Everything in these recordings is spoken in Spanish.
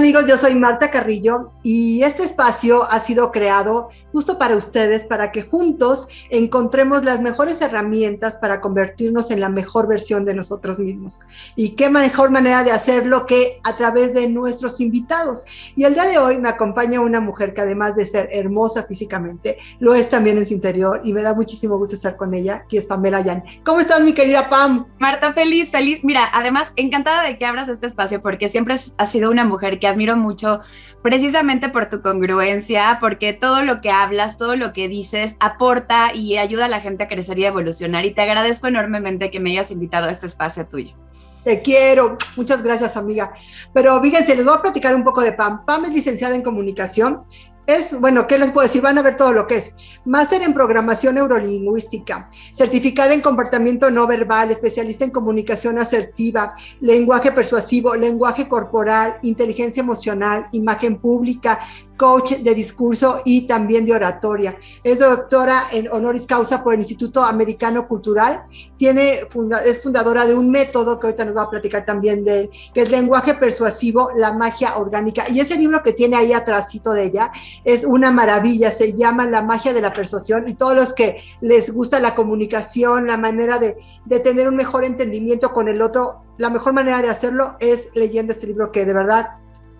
amigos? Yo soy Marta Carrillo y este espacio ha sido creado justo para ustedes, para que juntos encontremos las mejores herramientas para convertirnos en la mejor versión de nosotros mismos. Y qué mejor manera de hacerlo que a través de nuestros invitados. Y el día de hoy me acompaña una mujer que además de ser hermosa físicamente, lo es también en su interior y me da muchísimo gusto estar con ella, que es Pamela Yan. ¿Cómo estás, mi querida Pam? Marta, feliz. Mira, además, encantada de que abras este espacio porque siempre has sido una mujer que admiro mucho precisamente por tu congruencia, porque todo lo que hablas, todo lo que dices aporta y ayuda a la gente a crecer y a evolucionar, y te agradezco enormemente que me hayas invitado a este espacio tuyo. Te quiero, muchas gracias, amiga. Pero fíjense, les voy a platicar un poco de Pam. Pam es licenciada en comunicación. Bueno, ¿qué les puedo decir? Van a ver todo lo que es. Máster en programación neurolingüística, certificada en comportamiento no verbal, especialista en comunicación asertiva, lenguaje persuasivo, lenguaje corporal, inteligencia emocional, imagen pública, coach de discurso y también de oratoria. Es doctora en honoris causa por el Instituto Americano Cultural. Es fundadora de un método que ahorita nos va a platicar también de él, que es Lenguaje Persuasivo, la magia orgánica. Y ese libro que tiene ahí atrásito de ella es una maravilla, se llama La magia de la persuasión, y todos los que les gusta la comunicación, la manera de tener un mejor entendimiento con el otro, la mejor manera de hacerlo es leyendo este libro, que de verdad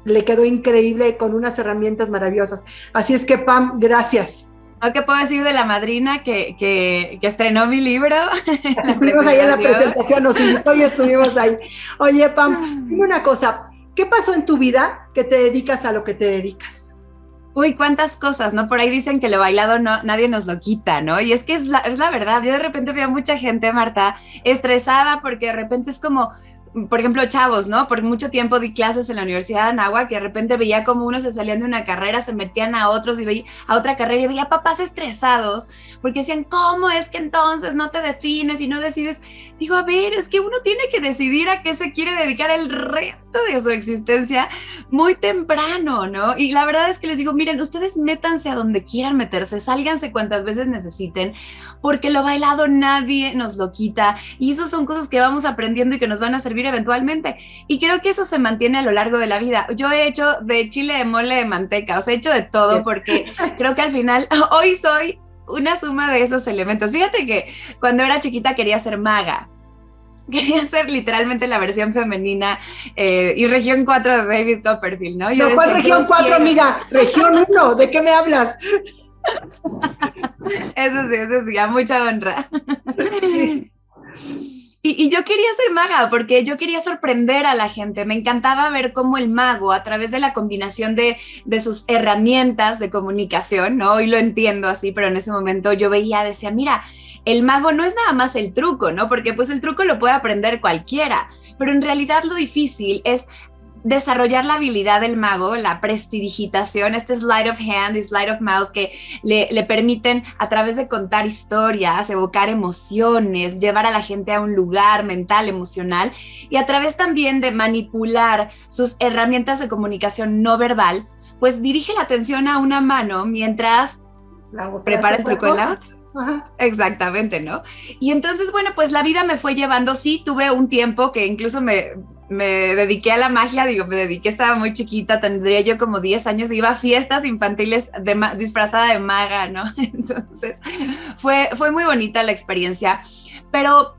le quedó increíble, con unas herramientas maravillosas. Así es que, Pam, gracias. ¿Qué puedo decir de la madrina que estrenó mi libro? Así estuvimos ahí en la presentación, nos invitó y estuvimos ahí. Oye, Pam, dime una cosa, ¿qué pasó en tu vida que te dedicas a lo que te dedicas? Uy, cuántas cosas, ¿no? Por ahí dicen que lo bailado nadie nos lo quita, ¿no? Y es que es la verdad. Yo de repente veo mucha gente, Marta, estresada porque de repente es como, por ejemplo, chavos, ¿no? Por mucho tiempo di clases en la Universidad de Anáhuac, que de repente veía como unos se salían de una carrera, se metían a otros y veía a otra carrera, y veía papás estresados porque decían, ¿cómo es que entonces no te defines y no decides? Digo, a ver, es que uno tiene que decidir a qué se quiere dedicar el resto de su existencia muy temprano, ¿no? Y la verdad es que les digo, miren, ustedes métanse a donde quieran meterse, sálganse cuantas veces necesiten, porque lo bailado nadie nos lo quita, y eso son cosas que vamos aprendiendo y que nos van a servir eventualmente, y creo que eso se mantiene a lo largo de la vida. Yo he hecho de chile de mole de manteca, o sea, he hecho de todo, porque creo que al final hoy soy una suma de esos elementos. Fíjate que cuando era chiquita quería ser maga, quería ser literalmente la versión femenina y región 4 de David Copperfield, ¿no? No, ¿cuál región 4, amiga? Región 1, ¿de qué me hablas? Eso sí, a mucha honra. Sí. Y yo quería ser maga porque yo quería sorprender a la gente. Me encantaba ver cómo el mago, a través de la combinación de sus herramientas de comunicación, ¿no? Hoy lo entiendo así, pero en ese momento yo decía, mira, el mago no es nada más el truco, ¿no? Porque pues el truco lo puede aprender cualquiera, pero en realidad lo difícil es desarrollar la habilidad del mago, la prestidigitación, este sleight of hand y sleight of mouth que le permiten, a través de contar historias, evocar emociones, llevar a la gente a un lugar mental, emocional, y a través también de manipular sus herramientas de comunicación no verbal, pues dirige la atención a una mano mientras prepara el truco en la otra. Ajá. Exactamente, ¿no? Y entonces, bueno, pues la vida me fue llevando. Sí, tuve un tiempo que incluso me dediqué a la magia, estaba muy chiquita, tendría yo como 10 años, iba a fiestas infantiles disfrazada de maga, ¿no? Entonces, fue muy bonita la experiencia, pero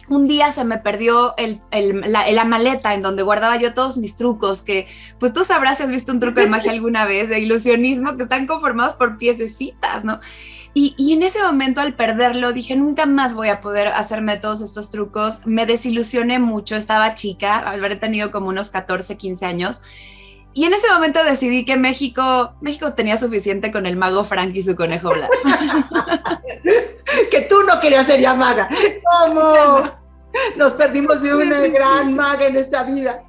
un día se me perdió la maleta en donde guardaba yo todos mis trucos, que pues tú sabrás si has visto un truco de magia alguna vez, de ilusionismo, que están conformados por piececitas, ¿no? Y en ese momento, al perderlo, dije, nunca más voy a poder hacerme todos estos trucos. Me desilusioné mucho, estaba chica, haber tenido como unos 14, 15 años. Y en ese momento decidí que México tenía suficiente con el mago Frank y su conejo Blas. Que tú no querías ser ya maga. ¿Cómo? Nos perdimos de una gran maga en esta vida.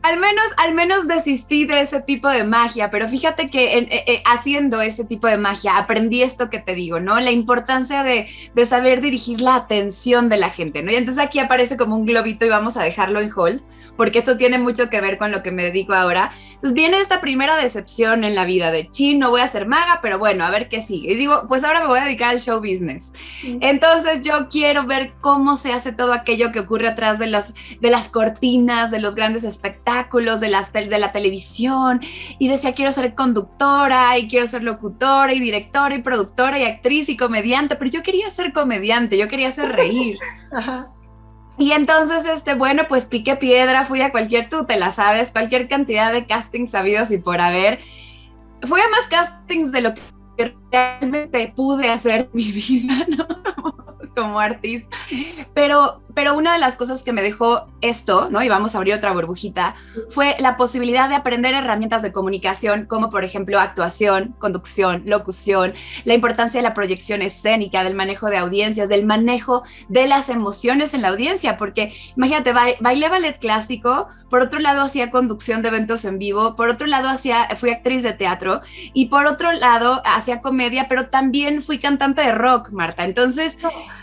Al menos desistí de ese tipo de magia, pero fíjate que haciendo ese tipo de magia aprendí esto que te digo, ¿no? La importancia de saber dirigir la atención de la gente, ¿no? Y entonces aquí aparece como un globito y vamos a dejarlo en hold, porque esto tiene mucho que ver con lo que me dedico ahora. Entonces viene esta primera decepción en la vida de, chin, no voy a ser maga, pero bueno, a ver qué sigue. Y digo, pues ahora me voy a dedicar al show business. Entonces yo quiero ver cómo se hace todo aquello que ocurre atrás de las cortinas, de los grandes espectáculos, de la televisión. Y decía, quiero ser conductora, y quiero ser locutora, y directora, y productora, y actriz, y comediante, pero yo quería ser comediante, yo quería hacer reír. Ajá. Y entonces, bueno, pues piqué piedra, fui a tú te la sabes, cualquier cantidad de castings habidos y por haber. Fui a más castings de lo que realmente pude hacer en mi vida, ¿no? Como artista. Pero una de las cosas que me dejó esto, ¿no? Y vamos a abrir otra burbujita, fue la posibilidad de aprender herramientas de comunicación, como por ejemplo actuación, conducción, locución, la importancia de la proyección escénica, del manejo de audiencias, del manejo de las emociones en la audiencia, porque imagínate, bailé ballet clásico, por otro lado hacía conducción de eventos en vivo, por otro lado fui actriz de teatro, y por otro lado hacía comedia, pero también fui cantante de rock, Marta. Entonces,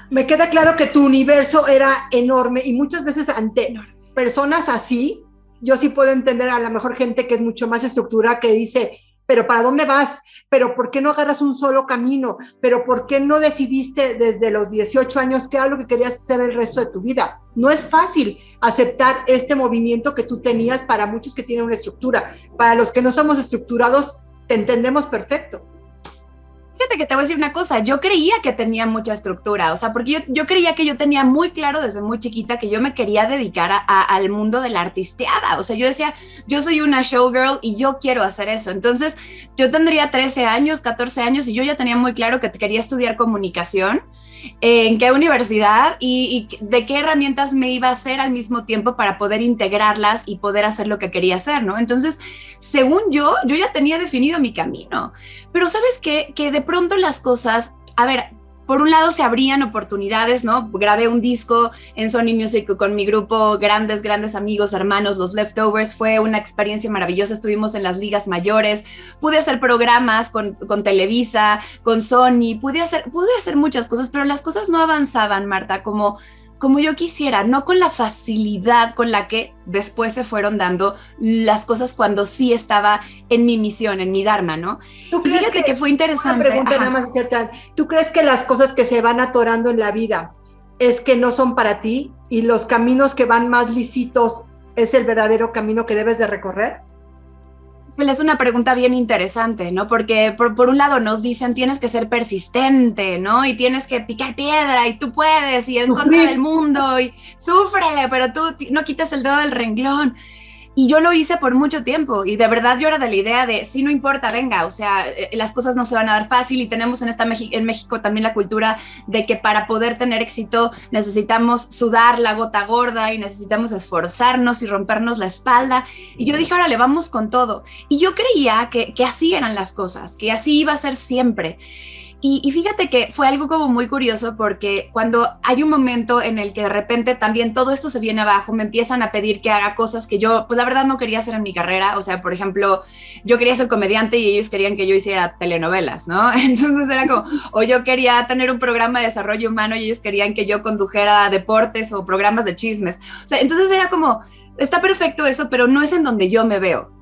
me queda claro que tu universo era enorme y muchas veces ante personas así, yo sí puedo entender a lo mejor gente que es mucho más estructurada que dice, pero ¿para dónde vas? ¿Pero por qué no agarras un solo camino? ¿Pero por qué no decidiste desde los 18 años qué era lo que querías hacer el resto de tu vida? No es fácil aceptar este movimiento que tú tenías para muchos que tienen una estructura. Para los que no somos estructurados, te entendemos perfecto. Fíjate que te voy a decir una cosa, yo creía que tenía mucha estructura, o sea, porque yo creía que yo tenía muy claro desde muy chiquita que yo me quería dedicar al mundo de la artisteada, o sea, yo decía, yo soy una showgirl y yo quiero hacer eso. Entonces yo tendría 13 años, 14 años y yo ya tenía muy claro que quería estudiar comunicación, en qué universidad y de qué herramientas me iba a hacer al mismo tiempo para poder integrarlas y poder hacer lo que quería hacer, ¿no? Entonces, según yo ya tenía definido mi camino, pero ¿sabes qué? Que de pronto las cosas, a ver, por un lado se abrían oportunidades, ¿no? Grabé un disco en Sony Music con mi grupo, grandes amigos, hermanos, los Leftovers, fue una experiencia maravillosa, estuvimos en las ligas mayores, pude hacer programas con Televisa, con Sony, pude hacer muchas cosas, pero las cosas no avanzaban, Marta, como yo quisiera, no con la facilidad con la que después se fueron dando las cosas cuando sí estaba en mi misión, en mi dharma, ¿no? ¿Tú crees fíjate que fue interesante. Una pregunta nada más acertada. ¿Tú crees que las cosas que se van atorando en la vida es que no son para ti y los caminos que van más lisitos es el verdadero camino que debes de recorrer? Es una pregunta bien interesante, ¿no? Porque por un lado nos dicen tienes que ser persistente, ¿no? Y tienes que picar piedra y tú puedes y en contra del mundo y sufre, pero tú no quites el dedo del renglón. Y yo lo hice por mucho tiempo y de verdad yo era de la idea de, sí, no importa, venga, o sea, las cosas no se van a dar fácil y tenemos en México también la cultura de que para poder tener éxito necesitamos sudar la gota gorda y necesitamos esforzarnos y rompernos la espalda. Y yo dije, órale, vamos con todo. Y yo creía que así eran las cosas, que así iba a ser siempre. Y fíjate que fue algo como muy curioso porque cuando hay un momento en el que de repente también todo esto se viene abajo, me empiezan a pedir que haga cosas que yo, pues la verdad no quería hacer en mi carrera, o sea, por ejemplo, yo quería ser comediante y ellos querían que yo hiciera telenovelas, ¿no? Entonces era como, o yo quería tener un programa de desarrollo humano y ellos querían que yo condujera deportes o programas de chismes, o sea, entonces era como, está perfecto eso, pero no es en donde yo me veo.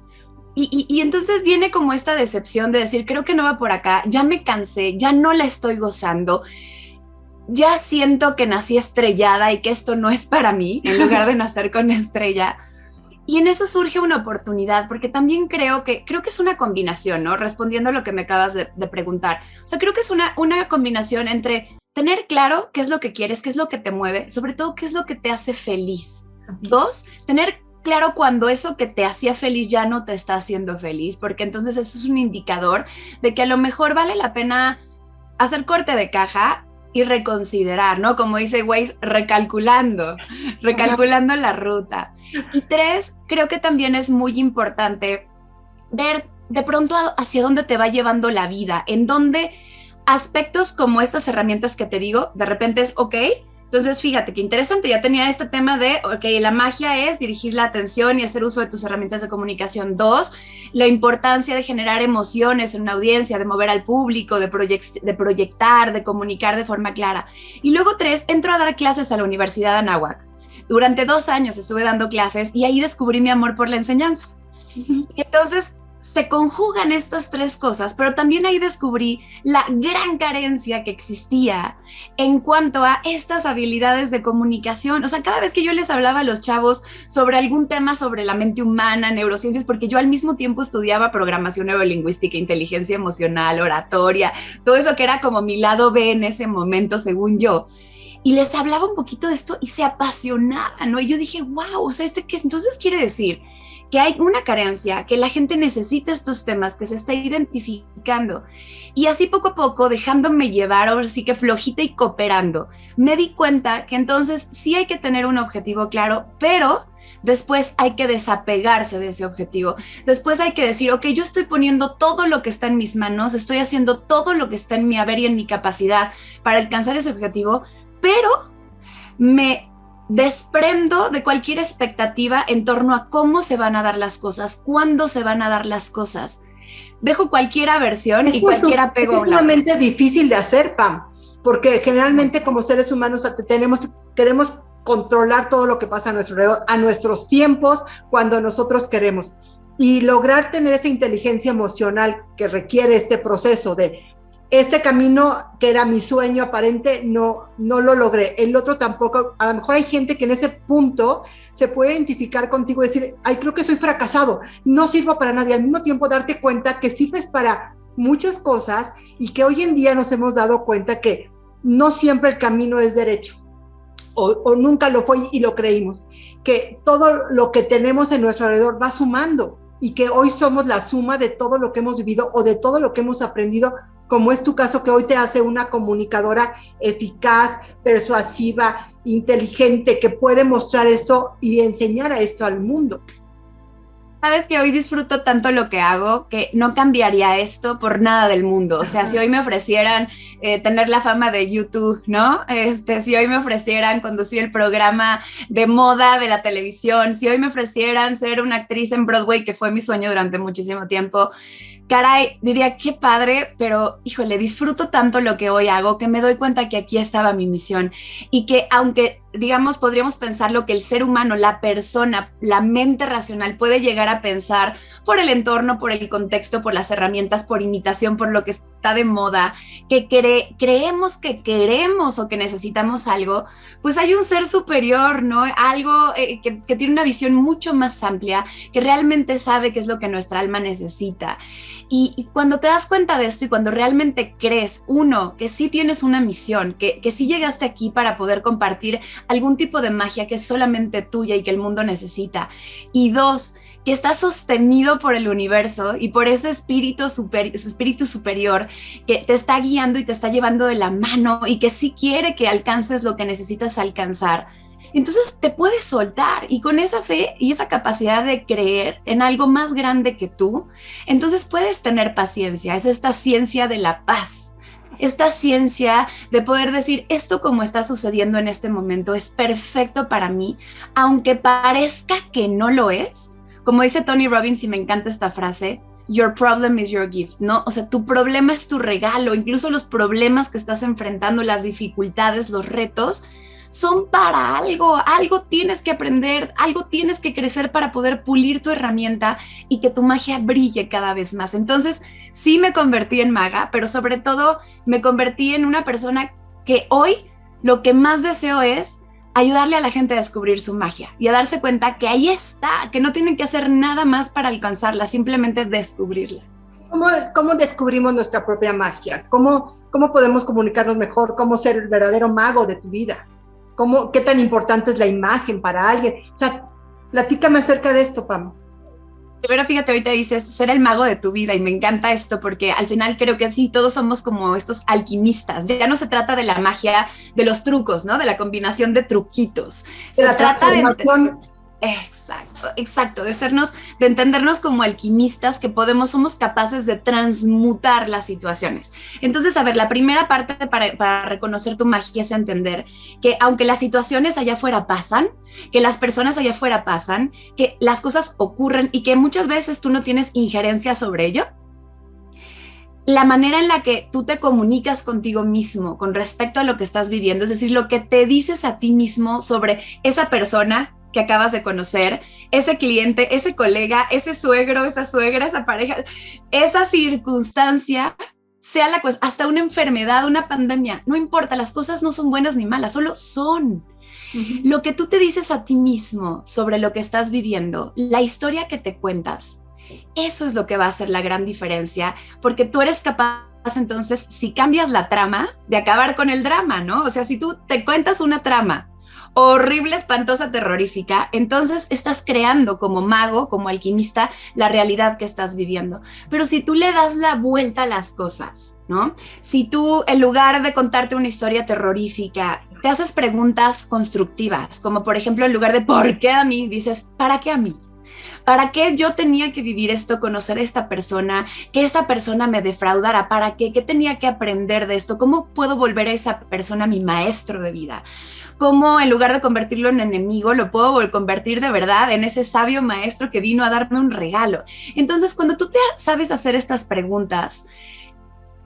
Y entonces viene como esta decepción de decir, creo que no va por acá, ya me cansé, ya no la estoy gozando, ya siento que nací estrellada y que esto no es para mí, en lugar de nacer con estrella. Y en eso surge una oportunidad, porque también creo que es una combinación, ¿no? Respondiendo a lo que me acabas de preguntar. O sea, creo que es una combinación entre tener claro qué es lo que quieres, qué es lo que te mueve, sobre todo qué es lo que te hace feliz. Dos, tener claro cuando eso que te hacía feliz ya no te está haciendo feliz, porque entonces eso es un indicador de que a lo mejor vale la pena hacer corte de caja y reconsiderar, ¿no? Como dice Waze, recalculando la ruta. Y tres, creo que también es muy importante ver de pronto hacia dónde te va llevando la vida, en dónde aspectos como estas herramientas que te digo, de repente es, ok, entonces, fíjate qué interesante, ya tenía este tema de, ok, la magia es dirigir la atención y hacer uso de tus herramientas de comunicación. Dos, la importancia de generar emociones en una audiencia, de mover al público, de proyectar, de comunicar de forma clara. Y luego tres, entro a dar clases a la Universidad de Anáhuac. Durante 2 años estuve dando clases y ahí descubrí mi amor por la enseñanza. Y entonces se conjugan estas 3 cosas, pero también ahí descubrí la gran carencia que existía en cuanto a estas habilidades de comunicación. O sea, cada vez que yo les hablaba a los chavos sobre algún tema sobre la mente humana, neurociencias, porque yo al mismo tiempo estudiaba programación neurolingüística, inteligencia emocional, oratoria, todo eso que era como mi lado B en ese momento, según yo. Y les hablaba un poquito de esto y se apasionaban, ¿no? Y yo dije, wow, o sea, ¿qué entonces quiere decir? Que hay una carencia, que la gente necesita estos temas, que se está identificando. Y así poco a poco, dejándome llevar, ahora sí que flojita y cooperando, me di cuenta que entonces sí hay que tener un objetivo claro, pero después hay que desapegarse de ese objetivo. Después hay que decir, ok, yo estoy poniendo todo lo que está en mis manos, estoy haciendo todo lo que está en mi haber y en mi capacidad para alcanzar ese objetivo, pero me desprendo de cualquier expectativa en torno a cómo se van a dar las cosas, cuándo se van a dar las cosas. Dejo cualquier aversión y cualquier apego. Es sumamente difícil de hacer, Pam, porque generalmente como seres humanos queremos controlar todo lo que pasa a nuestro alrededor, a nuestros tiempos, cuando nosotros queremos. Y lograr tener esa inteligencia emocional que requiere este proceso de este camino que era mi sueño aparente, no lo logré. El otro tampoco. A lo mejor hay gente que en ese punto se puede identificar contigo y decir, ay, creo que soy fracasado, no sirvo para nadie. Al mismo tiempo darte cuenta que sirves para muchas cosas y que hoy en día nos hemos dado cuenta que no siempre el camino es derecho o nunca lo fue y lo creímos. Que todo lo que tenemos en nuestro alrededor va sumando y que hoy somos la suma de todo lo que hemos vivido o de todo lo que hemos aprendido, como es tu caso, que hoy te hace una comunicadora eficaz, persuasiva, inteligente, que puede mostrar esto y enseñar a esto al mundo. Sabes que hoy disfruto tanto lo que hago que no cambiaría esto por nada del mundo. O sea, si hoy me ofrecieran tener la fama de YouTube, ¿no? Si hoy me ofrecieran conducir el programa de moda de la televisión, si hoy me ofrecieran ser una actriz en Broadway, que fue mi sueño durante muchísimo tiempo, caray, diría qué padre, pero híjole, disfruto tanto lo que hoy hago que me doy cuenta que aquí estaba mi misión y que aunque, digamos, podríamos pensar lo que el ser humano, la persona, la mente racional puede llegar a pensar por el entorno, por el contexto, por las herramientas, por imitación, por lo que está de moda, que creemos que queremos o que necesitamos algo, pues hay un ser superior, ¿no? Algo que tiene una visión mucho más amplia, que realmente sabe qué es lo que nuestra alma necesita. Y cuando te das cuenta de esto y cuando realmente crees, uno, que sí tienes una misión, que sí llegaste aquí para poder compartir algún tipo de magia que es solamente tuya y que el mundo necesita, y 2, que estás sostenido por el universo y por ese espíritu superior que te está guiando y te está llevando de la mano y que sí quiere que alcances lo que necesitas alcanzar, entonces te puedes soltar, y con esa fe y esa capacidad de creer en algo más grande que tú, entonces puedes tener paciencia. Es esta ciencia de la paz, esta ciencia de poder decir, esto como está sucediendo en este momento es perfecto para mí, aunque parezca que no lo es. Como dice Tony Robbins, y me encanta esta frase, your problem is your gift, ¿no? O sea, tu problema es tu regalo. Incluso los problemas que estás enfrentando, las dificultades, los retos, son para algo tienes que aprender, algo tienes que crecer para poder pulir tu herramienta y que tu magia brille cada vez más. Entonces, sí me convertí en maga, pero sobre todo me convertí en una persona que hoy lo que más deseo es ayudarle a la gente a descubrir su magia y a darse cuenta que ahí está, que no tienen que hacer nada más para alcanzarla, simplemente descubrirla. ¿Cómo descubrimos nuestra propia magia? ¿Cómo podemos comunicarnos mejor? ¿Cómo ser el verdadero mago de tu vida? ¿Qué tan importante es la imagen para alguien? O sea, platícame acerca de esto, Pam. Pero fíjate, ahorita dices ser el mago de tu vida y me encanta esto porque al final creo que sí, todos somos como estos alquimistas. Ya no se trata de la magia de los trucos, ¿no? De la combinación de truquitos. Se trata de... Exacto, de entendernos como alquimistas que somos capaces de transmutar las situaciones. Entonces, a ver, la primera parte para reconocer tu magia es entender que aunque las situaciones allá afuera pasan, que las personas allá afuera pasan, que las cosas ocurren y que muchas veces tú no tienes injerencia sobre ello, la manera en la que tú te comunicas contigo mismo con respecto a lo que estás viviendo, es decir, lo que te dices a ti mismo sobre esa persona que acabas de conocer, ese cliente, ese colega, ese suegro, esa suegra, esa pareja, esa circunstancia, sea la cosa, hasta una enfermedad, una pandemia, no importa, las cosas no son buenas ni malas, solo son. Lo que tú te dices a ti mismo sobre lo que estás viviendo, la historia que te cuentas, eso es lo que va a hacer la gran diferencia, porque tú eres capaz entonces, si cambias la trama, de acabar con el drama, ¿no? O sea, si tú te cuentas una trama horrible, espantosa, terrorífica, entonces estás creando como mago, como alquimista, la realidad que estás viviendo. Pero si tú le das la vuelta a las cosas, ¿no? Si tú, en lugar de contarte una historia terrorífica, te haces preguntas constructivas, como por ejemplo, en lugar de ¿por qué a mí? Dices, ¿para qué a mí? ¿Para qué yo tenía que vivir esto, conocer a esta persona, que esta persona me defraudara? ¿Para qué? ¿Qué tenía que aprender de esto? ¿Cómo puedo volver a esa persona mi maestro de vida? ¿Cómo en lugar de convertirlo en enemigo, lo puedo convertir de verdad en ese sabio maestro que vino a darme un regalo? Entonces, cuando tú te sabes hacer estas preguntas,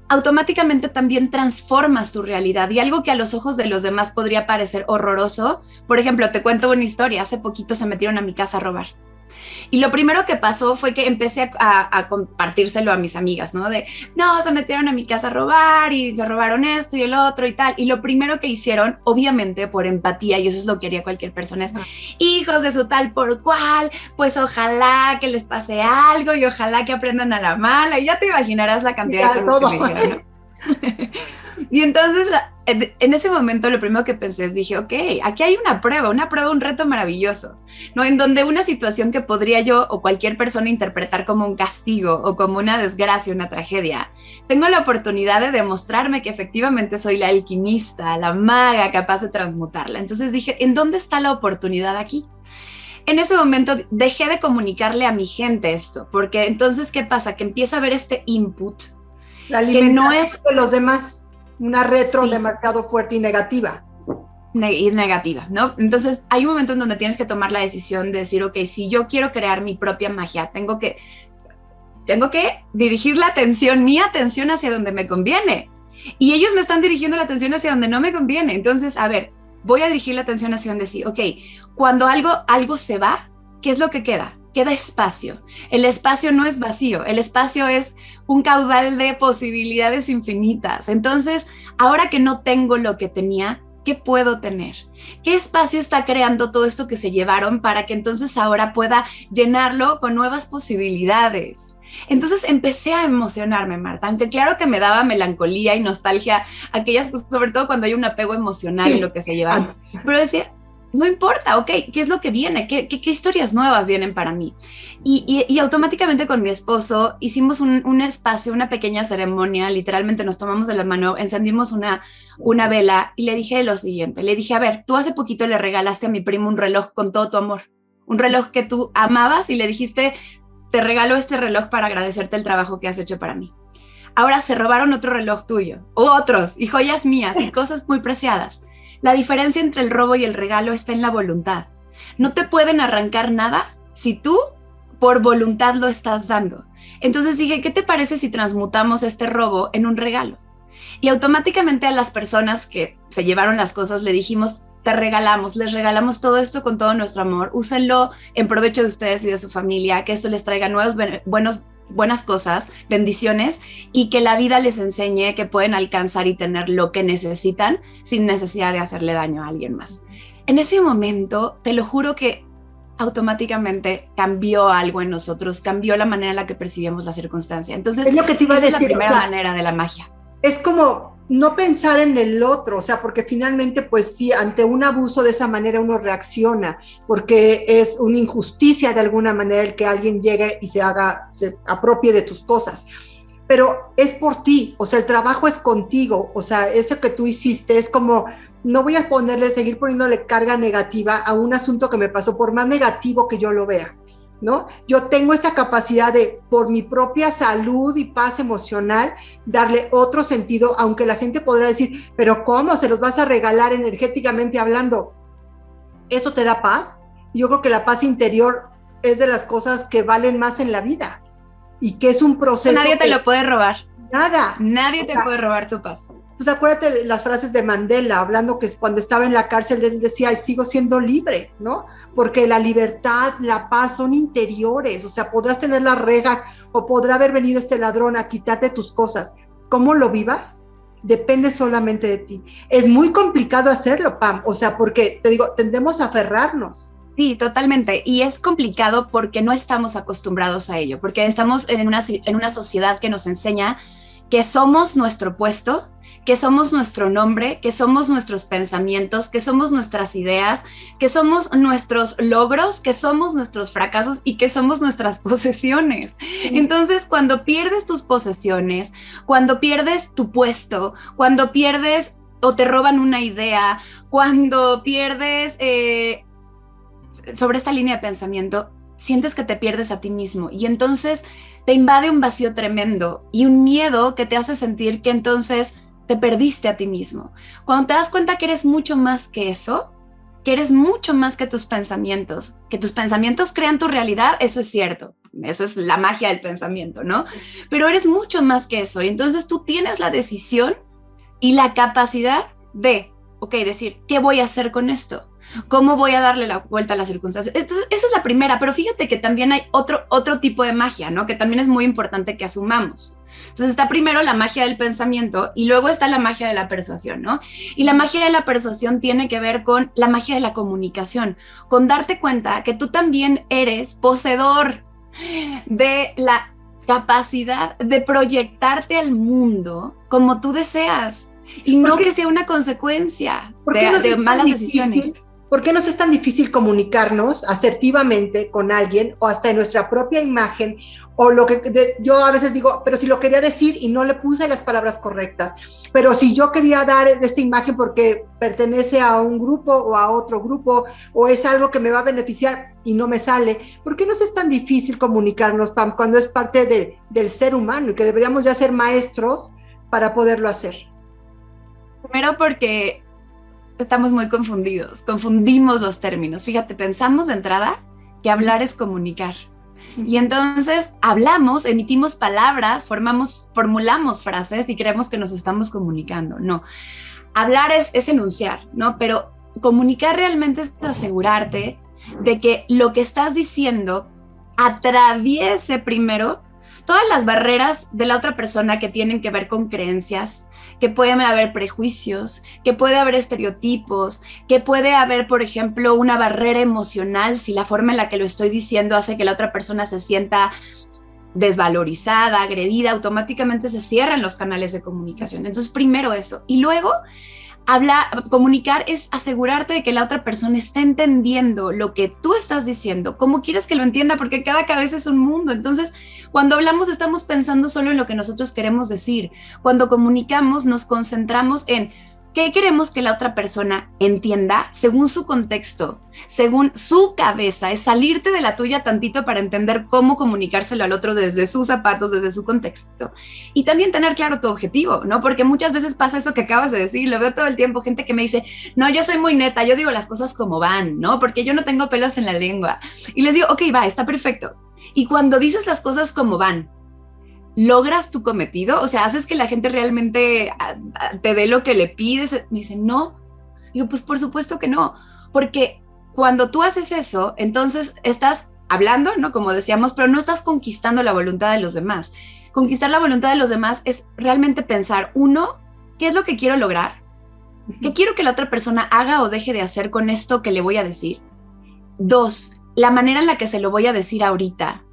automáticamente también transformas tu realidad, y algo que a los ojos de los demás podría parecer horroroso. Por ejemplo, te cuento una historia. Hace poquito se metieron a mi casa a robar. Y lo primero que pasó fue que empecé a compartírselo a mis amigas, ¿no? De, no, se metieron a mi casa a robar y se robaron esto y el otro y tal. Y lo primero que hicieron, obviamente por empatía, y eso es lo que haría cualquier persona, es, hijos de su tal por cual, pues ojalá que les pase algo y ojalá que aprendan a la mala. Y ya te imaginarás la cantidad de cosas que me dijeron, ¿no? Y entonces en ese momento lo primero que pensé es, dije, ok, aquí hay una prueba, un reto maravilloso, ¿no? En donde una situación que podría yo o cualquier persona interpretar como un castigo o como una desgracia, una tragedia, tengo la oportunidad de demostrarme que efectivamente soy la alquimista, la maga capaz de transmutarla. Entonces dije, ¿en dónde está la oportunidad aquí? En ese momento dejé de comunicarle a mi gente esto, porque entonces, ¿qué pasa? Que empieza a haber este input la alimentación que no es de los demás, una retro demasiado fuerte y negativa. Y negativa, ¿no? Entonces hay un momento en donde tienes que tomar la decisión de decir, ok, si yo quiero crear mi propia magia, tengo que dirigir la atención, mi atención hacia donde me conviene. Y ellos me están dirigiendo la atención hacia donde no me conviene. Entonces, a ver, voy a dirigir la atención hacia donde sí. Ok, cuando algo se va, ¿qué es lo que queda? Queda espacio. El espacio no es vacío, el espacio es un caudal de posibilidades infinitas. Entonces, ahora que no tengo lo que tenía, ¿qué puedo tener? ¿Qué espacio está creando todo esto que se llevaron para que entonces ahora pueda llenarlo con nuevas posibilidades? Entonces empecé a emocionarme, Marta, aunque claro que me daba melancolía y nostalgia, aquellas cosas, sobre todo cuando hay un apego emocional en lo que se llevaron. Pero decía, no importa, ok, ¿qué es lo que viene? ¿Qué historias nuevas vienen para mí? Y automáticamente con mi esposo hicimos un espacio, una pequeña ceremonia, literalmente nos tomamos de la mano, encendimos una vela y le dije lo siguiente, le dije, a ver, tú hace poquito le regalaste a mi primo un reloj con todo tu amor, un reloj que tú amabas y le dijiste, te regalo este reloj para agradecerte el trabajo que has hecho para mí. Ahora se robaron otro reloj tuyo, o otros, y joyas mías, y cosas muy preciadas. La diferencia entre el robo y el regalo está en la voluntad. No te pueden arrancar nada si tú por voluntad lo estás dando. Entonces dije, ¿qué te parece si transmutamos este robo en un regalo? Y automáticamente a las personas que se llevaron las cosas le dijimos, les regalamos todo esto con todo nuestro amor, úsenlo en provecho de ustedes y de su familia, que esto les traiga buenas cosas, bendiciones, y que la vida les enseñe que pueden alcanzar y tener lo que necesitan sin necesidad de hacerle daño a alguien más. En ese momento, te lo juro que automáticamente cambió algo en nosotros, cambió la manera en la que percibimos la circunstancia. Entonces, es lo que te iba a decir, es la primera manera de la magia. Es como no pensar en el otro, o sea, porque finalmente, pues sí, ante un abuso de esa manera uno reacciona, porque es una injusticia de alguna manera el que alguien llegue y se apropie de tus cosas, pero es por ti, o sea, el trabajo es contigo, o sea, eso que tú hiciste es como, no voy a seguir poniéndole carga negativa a un asunto que me pasó, por más negativo que yo lo vea, ¿no? Yo tengo esta capacidad de, por mi propia salud y paz emocional, darle otro sentido, aunque la gente podrá decir, pero ¿cómo se los vas a regalar energéticamente hablando? ¿Eso te da paz? Yo creo que la paz interior es de las cosas que valen más en la vida y que es un proceso. Nadie te lo puede robar. Nada. Nadie te puede robar tu paz. Pues acuérdate de las frases de Mandela, hablando que cuando estaba en la cárcel él decía, sigo siendo libre, ¿no? Porque la libertad, la paz son interiores, o sea, podrás tener las rejas o podrá haber venido este ladrón a quitarte tus cosas. ¿Cómo lo vivas? Depende solamente de ti. Es muy complicado hacerlo, Pam, o sea, porque, te digo, tendemos a aferrarnos. Sí, totalmente. Y es complicado porque no estamos acostumbrados a ello, porque estamos en una sociedad que nos enseña que somos nuestro puesto, que somos nuestro nombre, que somos nuestros pensamientos, que somos nuestras ideas, que somos nuestros logros, que somos nuestros fracasos y que somos nuestras posesiones. Entonces, cuando pierdes tus posesiones, cuando pierdes tu puesto, cuando pierdes o te roban una idea, cuando pierdes sobre esta línea de pensamiento, sientes que te pierdes a ti mismo y entonces te invade un vacío tremendo y un miedo que te hace sentir que entonces te perdiste a ti mismo. Cuando te das cuenta que eres mucho más que eso, que eres mucho más que tus pensamientos crean tu realidad, eso es cierto, eso es la magia del pensamiento, ¿no? Pero eres mucho más que eso y entonces tú tienes la decisión y la capacidad de, decir, ¿qué voy a hacer con esto? ¿Cómo voy a darle la vuelta a las circunstancias? Entonces, esa es la primera, pero fíjate que también hay otro tipo de magia, ¿no? Que también es muy importante que asumamos. Entonces está primero la magia del pensamiento y luego está la magia de la persuasión, ¿no? Y la magia de la persuasión tiene que ver con la magia de la comunicación, con darte cuenta que tú también eres poseedor de la capacidad de proyectarte al mundo como tú deseas y no que sea una consecuencia de malas decisiones. ¿Por qué nos es tan difícil comunicarnos asertivamente con alguien o hasta en nuestra propia imagen? O lo que yo a veces digo, pero si lo quería decir y no le puse las palabras correctas, pero si yo quería dar esta imagen porque pertenece a un grupo o a otro grupo o es algo que me va a beneficiar y no me sale, ¿por qué nos es tan difícil comunicarnos, Pam, cuando es parte del ser humano y que deberíamos ya ser maestros para poderlo hacer? Primero porque estamos muy confundimos los términos. Fíjate, pensamos de entrada que hablar es comunicar. Y entonces hablamos, emitimos palabras, formulamos frases y creemos que nos estamos comunicando. No, hablar es enunciar, ¿no? Pero comunicar realmente es asegurarte de que lo que estás diciendo atraviese primero todas las barreras de la otra persona que tienen que ver con creencias, que pueden haber prejuicios, que puede haber estereotipos, que puede haber, por ejemplo, una barrera emocional si la forma en la que lo estoy diciendo hace que la otra persona se sienta desvalorizada, agredida, automáticamente se cierran los canales de comunicación. Entonces, primero eso. Y luego, comunicar es asegurarte de que la otra persona está entendiendo lo que tú estás diciendo, cómo quieres que lo entienda, porque cada cabeza es un mundo. Entonces, cuando hablamos estamos pensando solo en lo que nosotros queremos decir. Cuando comunicamos nos concentramos en qué queremos que la otra persona entienda según su contexto, según su cabeza. Es salirte de la tuya tantito para entender cómo comunicárselo al otro desde sus zapatos, desde su contexto. Y también tener claro tu objetivo, ¿no? Porque muchas veces pasa eso que acabas de decir, lo veo todo el tiempo, gente que me dice, no, yo soy muy neta, yo digo las cosas como van, ¿no? Porque yo no tengo pelos en la lengua. Y les digo, ok, va, está perfecto. Y cuando dices las cosas como van, ¿logras tu cometido? O sea, ¿haces que la gente realmente te dé lo que le pides? Me dicen, no. Digo, pues por supuesto que no, porque cuando tú haces eso, entonces estás hablando, ¿no? Como decíamos, pero no estás conquistando la voluntad de los demás. Conquistar la voluntad de los demás es realmente pensar, uno, ¿qué es lo que quiero lograr? ¿Qué quiero que la otra persona haga o deje de hacer con esto que le voy a decir? Dos, la manera en la que se lo voy a decir ahorita,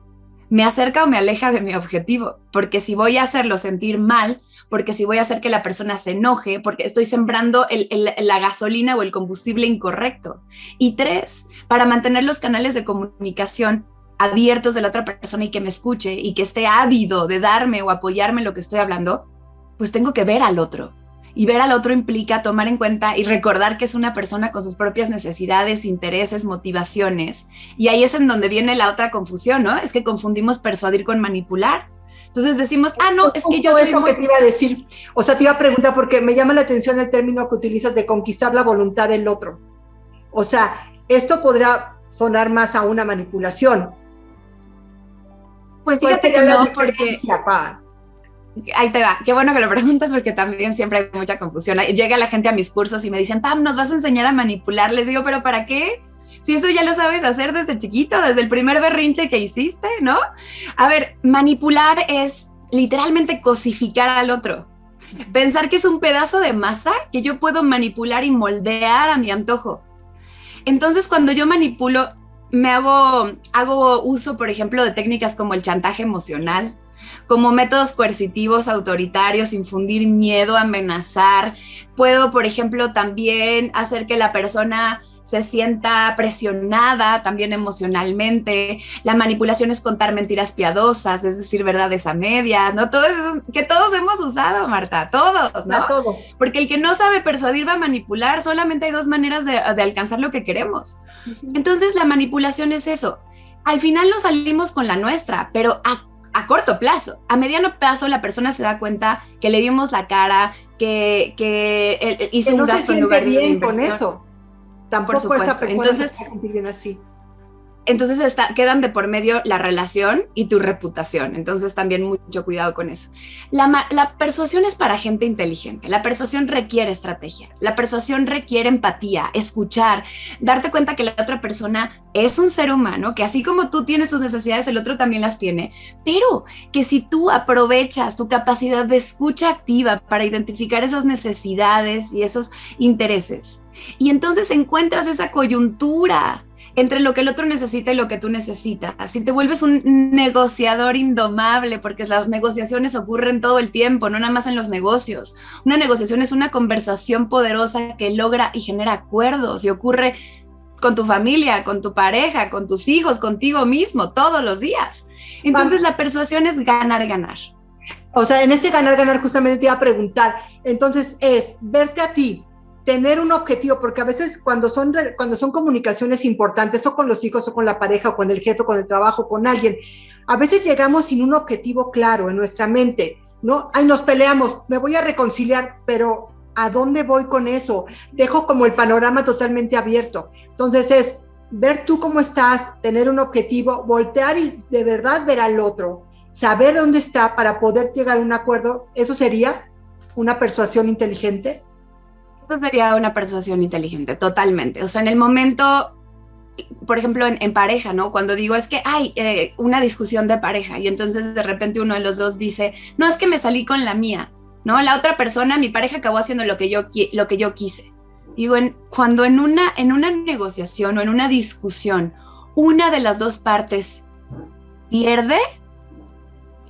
¿me acerca o me aleja de mi objetivo? Porque si voy a hacerlo sentir mal, porque si voy a hacer que la persona se enoje, porque estoy sembrando la gasolina o el combustible incorrecto. Y tres, para mantener los canales de comunicación abiertos de la otra persona y que me escuche y que esté ávido de darme o apoyarme en lo que estoy hablando, pues tengo que ver al otro. Y ver al otro implica tomar en cuenta y recordar que es una persona con sus propias necesidades, intereses, motivaciones. Y ahí es en donde viene la otra confusión, ¿no? Es que confundimos persuadir con manipular. Entonces decimos, no, es que yo soy eso que te iba a decir. O sea, te iba a preguntar porque me llama la atención el término que utilizas de conquistar la voluntad del otro. O sea, esto podrá sonar más a una manipulación. Pues fíjate que no, porque... Ahí te va. Qué bueno que lo preguntas porque también siempre hay mucha confusión. Llega la gente a mis cursos y me dicen, Pam, ¿nos vas a enseñar a manipular? Les digo, ¿pero para qué? Si eso ya lo sabes hacer desde chiquito, desde el primer berrinche que hiciste, ¿no? A ver, manipular es literalmente cosificar al otro. Pensar que es un pedazo de masa que yo puedo manipular y moldear a mi antojo. Entonces, cuando yo manipulo, hago uso, por ejemplo, de técnicas como el chantaje emocional, como métodos coercitivos, autoritarios, infundir miedo, amenazar. Puedo, por ejemplo, también hacer que la persona se sienta presionada también emocionalmente. La manipulación es contar mentiras piadosas, es decir, verdades a medias, ¿no? Todo eso que todos hemos usado, Marta, todos, ¿no? Todos. Porque el que no sabe persuadir va a manipular, solamente hay dos maneras de alcanzar lo que queremos. Entonces, la manipulación es eso. Al final nos salimos con la nuestra, pero a corto plazo. A mediano plazo la persona se da cuenta que le vimos la cara, que hizo un gasto en lugar de una inversión. Con eso. Tampoco por supuesto. Esta persona entonces, se va a sentir bien así. Entonces quedan de por medio la relación y tu reputación. Entonces también mucho cuidado con eso. La persuasión es para gente inteligente. La persuasión requiere estrategia. La persuasión requiere empatía, escuchar, darte cuenta que la otra persona es un ser humano, que así como tú tienes tus necesidades, el otro también las tiene, pero que si tú aprovechas tu capacidad de escucha activa para identificar esas necesidades y esos intereses, y entonces encuentras esa coyuntura entre lo que el otro necesita y lo que tú necesitas. Si te vuelves un negociador indomable, porque las negociaciones ocurren todo el tiempo, no nada más en los negocios. Una negociación es una conversación poderosa que logra y genera acuerdos y ocurre con tu familia, con tu pareja, con tus hijos, contigo mismo, todos los días. Entonces la persuasión es ganar, ganar. O sea, en este ganar, ganar justamente te iba a preguntar, entonces es verte a ti, tener un objetivo, porque a veces cuando son comunicaciones importantes, o con los hijos, o con la pareja, o con el jefe, o con el trabajo, con alguien, a veces llegamos sin un objetivo claro en nuestra mente, ¿no? Ay, nos peleamos, me voy a reconciliar, pero ¿a dónde voy con eso? Dejo como el panorama totalmente abierto. Entonces es ver tú cómo estás, tener un objetivo, voltear y de verdad ver al otro, saber dónde está para poder llegar a un acuerdo. ¿Eso sería una persuasión inteligente? Eso sería una persuasión inteligente, totalmente. O sea, en el momento, por ejemplo, en pareja, ¿no? Cuando digo es que hay una discusión de pareja y entonces de repente uno de los dos dice, no, es que me salí con la mía, ¿no? La otra persona, mi pareja acabó haciendo lo que yo quise. Digo, cuando en una negociación o en una discusión, una de las dos partes pierde,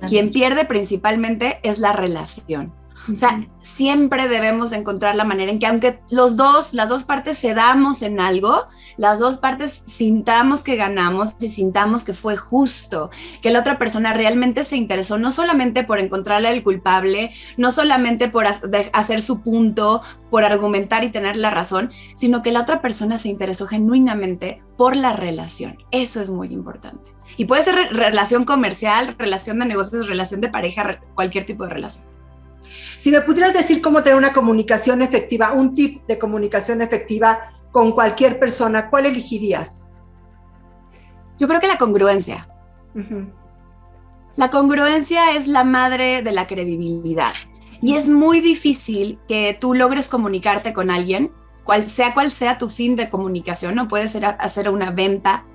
quien pierde principalmente es la relación. O sea, siempre debemos encontrar la manera en que aunque las dos partes cedamos en algo, las dos partes sintamos que ganamos y sintamos que fue justo, que la otra persona realmente se interesó, no solamente por encontrarle el culpable, no solamente por hacer su punto, por argumentar y tener la razón, sino que la otra persona se interesó genuinamente por la relación. Eso es muy importante. Y puede ser relación comercial, relación de negocios, relación de pareja, cualquier tipo de relación. Si me pudieras decir cómo tener una comunicación efectiva, un tip de comunicación efectiva con cualquier persona, ¿cuál elegirías? Yo creo que la congruencia. La congruencia es la madre de la credibilidad. Y es muy difícil que tú logres comunicarte con alguien, cual sea tu fin de comunicación, ¿no? Puede ser hacer una venta,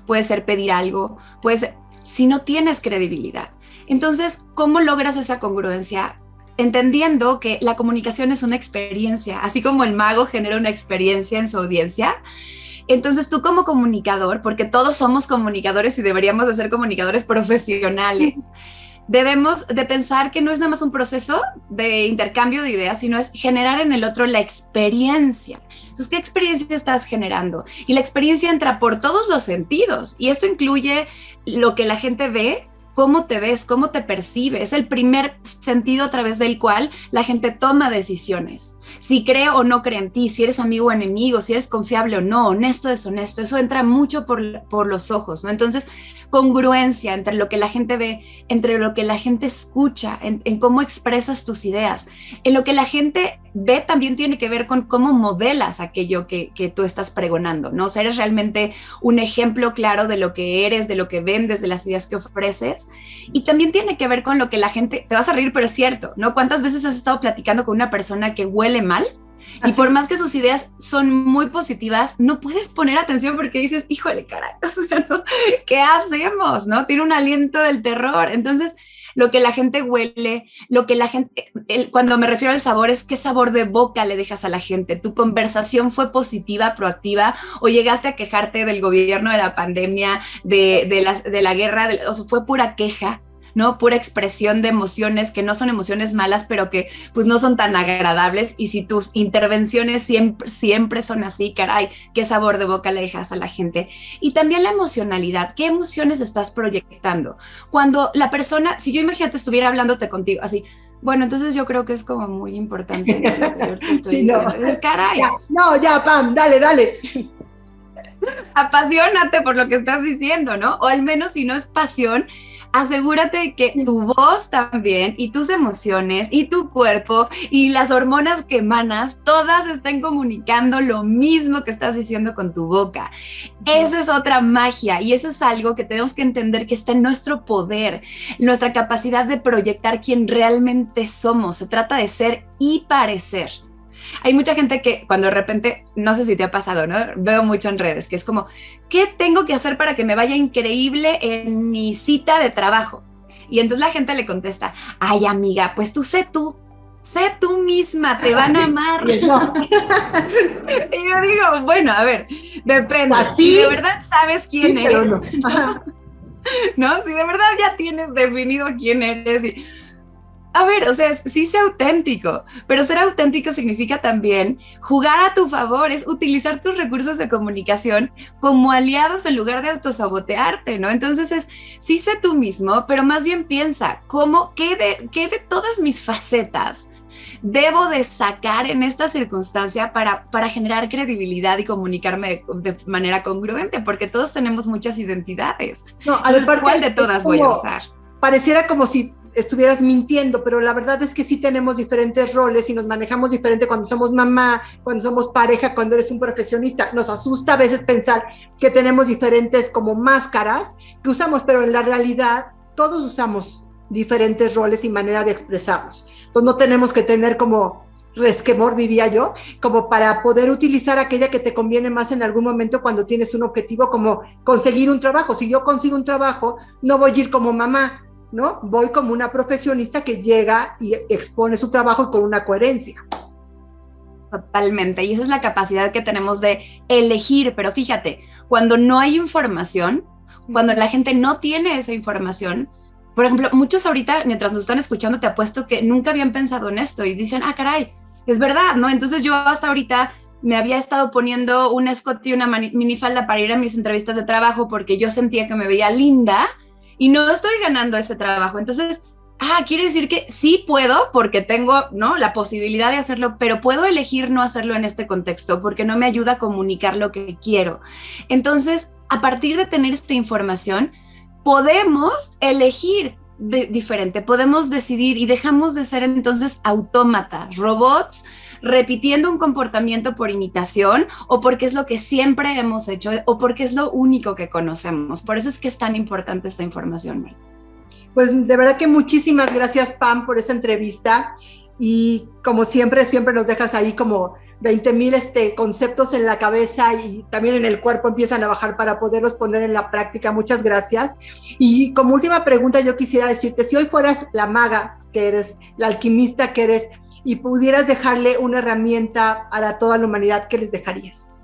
puede ser pedir algo, puede ser, si no tienes credibilidad. Entonces, ¿cómo logras esa congruencia? Entendiendo que la comunicación es una experiencia, así como el mago genera una experiencia en su audiencia. Entonces tú como comunicador, porque todos somos comunicadores y deberíamos de ser comunicadores profesionales, debemos de pensar que no es nada más un proceso de intercambio de ideas, sino es generar en el otro la experiencia. Entonces, ¿qué experiencia estás generando? Y la experiencia entra por todos los sentidos, y esto incluye lo que la gente ve, cómo te ves, cómo te percibe. Es el primer sentido a través del cual la gente toma decisiones. Si cree o no cree en ti, si eres amigo o enemigo, si eres confiable o no, honesto o deshonesto, eso entra mucho por los ojos, ¿no? Entonces, congruencia entre lo que la gente ve, entre lo que la gente escucha, en cómo expresas tus ideas. En lo que la gente ve también tiene que ver con cómo modelas aquello que tú estás pregonando, ¿no? O sea, eres realmente un ejemplo claro de lo que eres, de lo que vendes, de las ideas que ofreces. Y también tiene que ver con lo que la gente, te vas a reír, pero es cierto, ¿no? ¿Cuántas veces has estado platicando con una persona que huele mal? Y por más que sus ideas son muy positivas, no puedes poner atención porque dices, híjole, caray, o sea, ¿no? ¿Qué hacemos? ¿No? Tiene un aliento del terror. Entonces, lo que la gente huele, lo que la gente, cuando me refiero al sabor, es qué sabor de boca le dejas a la gente. ¿Tu conversación fue positiva, proactiva, o llegaste a quejarte del gobierno, de la pandemia, de la guerra, o sea, fue pura queja? ¿No? Pura expresión de emociones que no son emociones malas, pero que pues no son tan agradables. Y si tus intervenciones siempre son así, caray, qué sabor de boca le dejas a la gente. Y también la emocionalidad, ¿qué emociones estás proyectando? Cuando la persona, si yo imagínate estuviera hablándote contigo así, bueno, entonces yo creo que es como muy importante, ¿no? Lo que yo te estoy diciendo. Es, caray. Ya, Pam, dale. Apasionate por lo que estás diciendo, ¿no? O al menos si no es pasión, asegúrate de que tu voz también y tus emociones y tu cuerpo y las hormonas que emanas, todas estén comunicando lo mismo que estás diciendo con tu boca. Esa es otra magia y eso es algo que tenemos que entender que está en nuestro poder, nuestra capacidad de proyectar quién realmente somos. Se trata de ser y parecer. Hay mucha gente que cuando de repente, no sé si te ha pasado, ¿no? Veo mucho en redes, que es como, ¿qué tengo que hacer para que me vaya increíble en mi cita de trabajo? Y entonces la gente le contesta, ay amiga, pues sé tú misma, te van a amar. Y yo digo, bueno, a ver, depende. ¿Así? Si de verdad sabes quién eres, no. ¿no? Si de verdad ya tienes definido quién eres y... A ver, o sea, sí sé auténtico, pero ser auténtico significa también jugar a tu favor, es utilizar tus recursos de comunicación como aliados en lugar de autosabotearte, ¿no? Entonces sí sé tú mismo, pero más bien piensa, ¿qué de todas mis facetas debo de sacar en esta circunstancia para generar credibilidad y comunicarme de manera congruente? Porque todos tenemos muchas identidades. No, entonces, ¿cuál de todas voy a usar? Pareciera como si estuvieras mintiendo, pero la verdad es que sí tenemos diferentes roles y nos manejamos diferente cuando somos mamá, cuando somos pareja, cuando eres un profesionista. Nos asusta a veces pensar que tenemos diferentes como máscaras que usamos, pero en la realidad todos usamos diferentes roles y manera de expresarnos. Entonces no tenemos que tener como resquemor, diría yo, como para poder utilizar aquella que te conviene más en algún momento cuando tienes un objetivo como conseguir un trabajo. Si yo consigo un trabajo, no voy a ir como mamá, ¿no? Voy como una profesionista que llega y expone su trabajo con una coherencia. Totalmente, y esa es la capacidad que tenemos de elegir, pero fíjate, cuando no hay información, cuando la gente no tiene esa información, por ejemplo, muchos ahorita, mientras nos están escuchando, te apuesto que nunca habían pensado en esto y dicen, caray, es verdad, ¿no? Entonces yo hasta ahorita me había estado poniendo un escote y una minifalda para ir a mis entrevistas de trabajo porque yo sentía que me veía linda, y no estoy ganando ese trabajo. Entonces, quiere decir que sí puedo porque tengo, ¿no?, la posibilidad de hacerlo, pero puedo elegir no hacerlo en este contexto porque no me ayuda a comunicar lo que quiero. Entonces, a partir de tener esta información, podemos elegir diferente, podemos decidir y dejamos de ser entonces autómatas, robots, repitiendo un comportamiento por imitación o porque es lo que siempre hemos hecho o porque es lo único que conocemos. Por eso es que es tan importante esta información, Marta. Pues de verdad que muchísimas gracias, Pam, por esta entrevista y como siempre nos dejas ahí como 20,000 conceptos en la cabeza y también en el cuerpo empiezan a bajar para poderlos poner en la práctica. Muchas gracias. Y como última pregunta yo quisiera decirte, si hoy fueras la maga que eres, la alquimista que eres, y pudieras dejarle una herramienta a toda la humanidad, ¿qué les dejarías?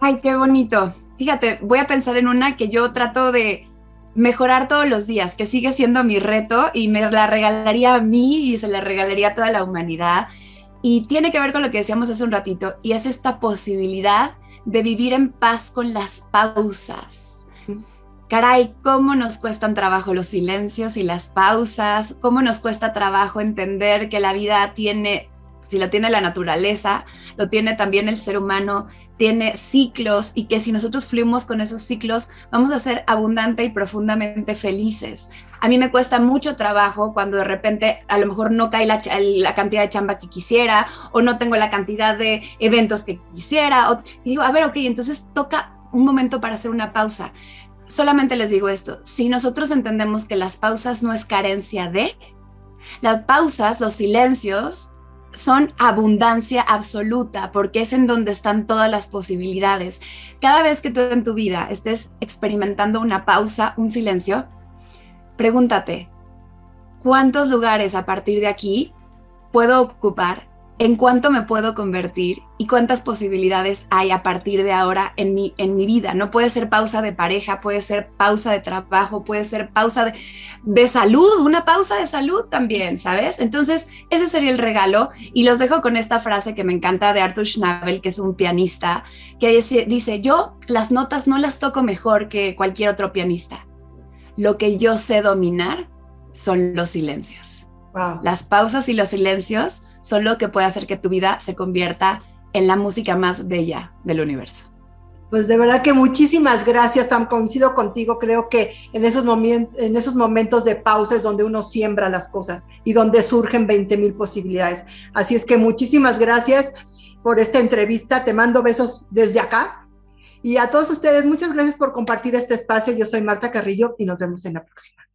Ay, qué bonito. Fíjate, voy a pensar en una que yo trato de mejorar todos los días, que sigue siendo mi reto y me la regalaría a mí y se la regalaría a toda la humanidad. Y tiene que ver con lo que decíamos hace un ratito, y es esta posibilidad de vivir en paz con las pausas. Caray, cómo nos cuestan trabajo los silencios y las pausas, cómo nos cuesta trabajo entender que la vida tiene si lo tiene la naturaleza, lo tiene también el ser humano, tiene ciclos y que si nosotros fluimos con esos ciclos, vamos a ser abundante y profundamente felices. A mí me cuesta mucho trabajo cuando de repente a lo mejor no cae la cantidad de chamba que quisiera o no tengo la cantidad de eventos que quisiera. Y digo, a ver, ok, entonces toca un momento para hacer una pausa. Solamente les digo esto, si nosotros entendemos que las pausas no es carencia de, las pausas, los silencios, son abundancia absoluta, porque es en donde están todas las posibilidades. Cada vez que tú en tu vida estés experimentando una pausa, un silencio, pregúntate, ¿cuántos lugares a partir de aquí puedo ocupar? ¿En cuánto me puedo convertir? ¿Y cuántas posibilidades hay a partir de ahora en mi vida? No puede ser pausa de pareja, puede ser pausa de trabajo, puede ser pausa de salud, una pausa de salud también, ¿sabes? Entonces, ese sería el regalo. Y los dejo con esta frase que me encanta de Arthur Schnabel, que es un pianista, que dice, yo las notas no las toco mejor que cualquier otro pianista. Lo que yo sé dominar son los silencios. Wow. Las pausas y los silencios son lo que puede hacer que tu vida se convierta en la música más bella del universo. Pues de verdad que muchísimas gracias, Pam, coincido contigo, creo que en esos momentos de pausa es donde uno siembra las cosas y donde surgen 20,000 posibilidades. Así es que muchísimas gracias por esta entrevista, te mando besos desde acá y a todos ustedes, muchas gracias por compartir este espacio. Yo soy Marta Carrillo y nos vemos en la próxima.